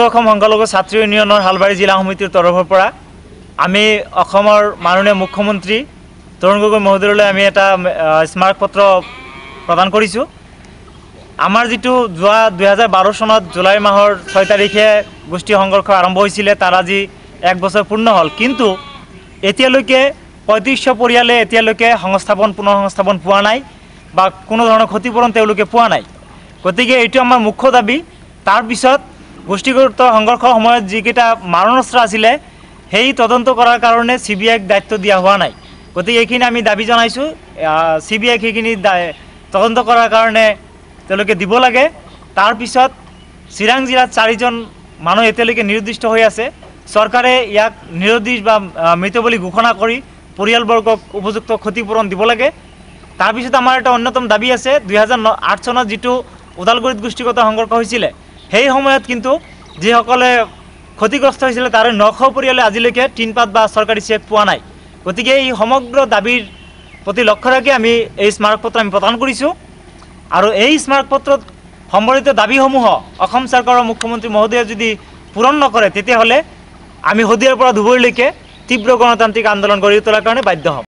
অসম সংখ্যালঘু ছাত্ৰ ইউনিয়নৰ হালবাৰী জিলা সমিতিৰ তৰফৰ পৰা আমি অসমৰ মাননীয় মুখ্যমন্ত্ৰী তৰুণ গগৈ মহোদয়লৈ আমি এটা স্মাৰক পত্ৰ প্ৰদান কৰিছোঁ। আমাৰ যেটো যোৱা 2012 চনত জুলাই মাহৰ 6 তাৰিখে গোষ্ঠী সংঘৰ্ষ আৰম্ভ হৈছিল, তাৰ আজি 1 বছৰ পূৰ্ণ হ'ল, কিন্তু এতিয়ালৈকে 3500 পৰিয়ালে এতিয়ালৈকে পুনৰ সংস্থাপন পোৱা নাই বা কোনো ধৰণৰ ক্ষতিপূৰণ তেওঁলোকে পোৱা নাই। গতিকে এইটো আমাৰ মুখ্য দাবী। তাৰ পিছত গোষ্ঠীগত সংঘৰ্ষৰ সময়ত যিকেইটা মাৰণাস্ত্ৰ আছিলে সেই তদন্ত কৰাৰ কাৰণে CBIক দায়িত্ব দিয়া হোৱা নাই। গতিকে এইখিনি আমি দাবী জনাইছোঁ, CBIক সেইখিনি তদন্ত কৰাৰ কাৰণে তেওঁলোকে দিব লাগে। তাৰ পিছত চিৰাং জিলাত 4জন মানুহ এতিয়ালৈকে নিৰুদ্দিষ্ট হৈ আছে। চৰকাৰে ইয়াক নিৰুদ্দিষ্ট বা মৃত বুলি ঘোষণা কৰি পৰিয়ালবৰ্গক উপযুক্ত ক্ষতিপূৰণ দিব লাগে। তাৰপিছত আমাৰ এটা অন্যতম দাবী আছে, 2008 চনত যেটো ওদালগুৰিত গোষ্ঠীগত সংঘৰ্ষ হৈছিলে সেই সময়ত কিন্তু যিসকলে ক্ষতিগ্ৰস্ত হৈছিলে তাৰে 900 পৰিয়ালে আজিলৈকে টিনপাত বা চৰকাৰী চেক পোৱা নাই। গতিকে এই সমগ্ৰ দাবীৰ প্ৰতি লক্ষ্য ৰাখি আমি এই স্মাৰক পত্ৰ আমি প্ৰদান কৰিছোঁ। আৰু এই স্মাৰক পত্ৰত সম্বলিত দাবীসমূহ অসম চৰকাৰৰ মুখ্যমন্ত্ৰী মহোদয়ে যদি পূৰণ নকৰে তেতিয়াহ'লে আমি শদিয়াৰ পৰা ধুবুৰীলৈকে তীব্ৰ গণতান্ত্ৰিক আন্দোলন গঢ়ি তোলাৰ কাৰণে বাধ্য হ'ম।